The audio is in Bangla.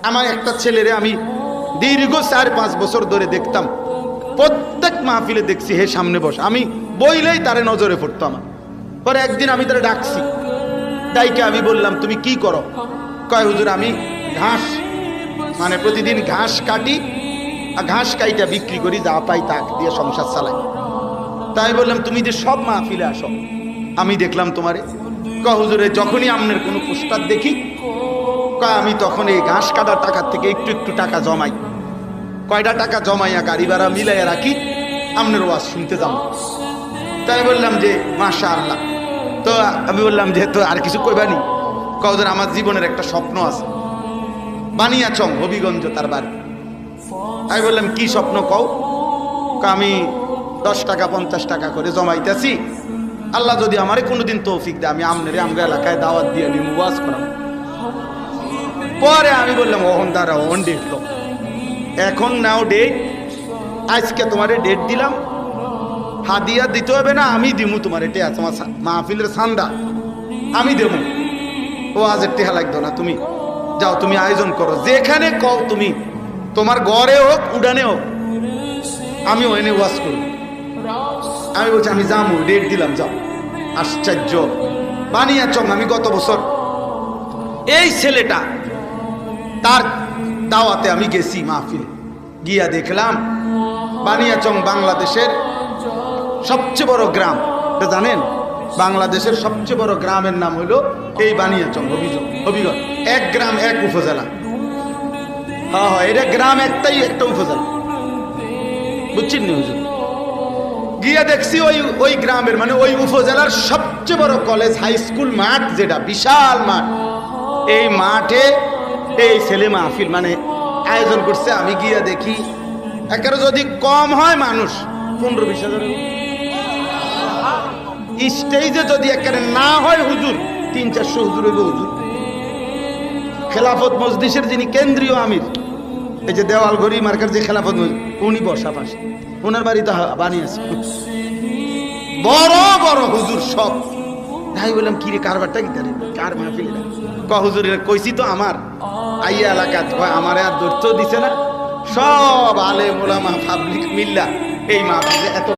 আমার একটা ছেলেরে আমি দীর্ঘ 4-5 বছর ধরে দেখতাম, প্রত্যেক মাহফিলে দেখছি হে সামনে বস, আমি বইলেই তারে নজরে পড়তো আমার। পরে একদিন আমি তারে ডাকছি, ডাইকে আমি বললাম তুমি কি করো? কয় হুজুর আমি ঘাস, মানে প্রতিদিন ঘাস কাটি, আর ঘাস কাইটা বিক্রি করি, যা পাই তা দিয়ে সংসার চালাই। তাই বললাম তুমি যে সব মাহফিলে আসো, আমি দেখলাম তোমারে। কয় হুজুরে যখনই আপনার কোনো পোস্টার দেখি, কয় আমি তখন এই ঘাস কাটার টাকার থেকে একটু একটু টাকা জমাই, কয়টা টাকা জমাইয়া গাড়ি ভাড়া মিলাইয়া রাখি, আপনার ওয়াজ শুনতে যাবো। তাই বললাম যে মাশাআল্লাহ। তো আমি বললাম যে তো আর কিছু কইবানি? কওদের আমার জীবনের একটা স্বপ্ন আছে, বানিয়াচং হবিগঞ্জ তার বাড়ি। আমি বললাম কি স্বপ্ন কও? আমি 10 টাকা 50 টাকা করে জমাইতেছি, আল্লাহ যদি আমারে কোনোদিন তৌফিক দেয় আমি আমনেরে আমগো এলাকায় দাওয়াত দিয়ে নিয়ে ওয়াজ করাম। পরে আমি বললাম ওহন দাঁড়া, ওহন ডেট লো, এখন নাও ডেট, আজকে তোমারে ডেট দিলাম, হাদিয়া দিতে হবে না, আমি দিমু তোমার, এটা তোমার মাহফিলের সান্দা আমি দেবো, ও আজের টেহা লাগতো না, তুমি যাও, তুমি আয়োজন করো যেখানে কও, তুমি তোমার ঘরে হোক উড়ানে হোক, আমি ওখানে ওয়াজ করব। আমি বলছি আমি যাবো, ডেট দিলাম, যাও। আশ্চর্য, বানিয়াচং আমি গত বছর এই ছেলেটা তার দাওয়াতে আমি গেছি মাহফিলে, গিয়া দেখলাম বানিয়াচং বাংলাদেশের সবচেয়ে বড় গ্রাম, এটা জানেন? বাংলাদেশের সবচেয়ে বড় গ্রামের নাম হলো এই বানিয়াচং হবিগঞ্জ। এক গ্রাম এক উপজেলা। হ্যাঁ হ্যাঁ, এটা গ্রাম একটাই, একটা উপজেলা, বুঝছেন নি হুজুর? গিয়া দেখছি ওই গ্রামের মানে ওই উপজেলার সবচেয়ে বড় কলেজ হাই স্কুল মাঠ, যেটা বিশাল মাঠ, এই মাঠে এই ছেলে মাহফিল মানে আয়োজন করছে। আমি গিয়া দেখি একেবারে যদি কম হয় মানুষ 15-20 হাজার, স্টেজে যদি একেবারে না হয় হুজুর 300-400 হুজুর হইব। হুজুর খেলাফত মজলিসের যিনি কেন্দ্রীয় আমির, এই যে দেওয়াল ঘড়ি মার্কার যে খেলাফত মজলিস, উনি বসা পাশে, ওনার বাড়িতে বানিয়েছে বড় বড় হুজুর সব। তাই বললাম কিরে কারবারটা কি তারে, কার মাহফিল? হুজুর কইছি তো আমার আইয়া এলাকা, আমার আর দৈর্য দিছে না, সব আলেম ওলামা পাবলিক মিল্লা এই মাহফিলে এত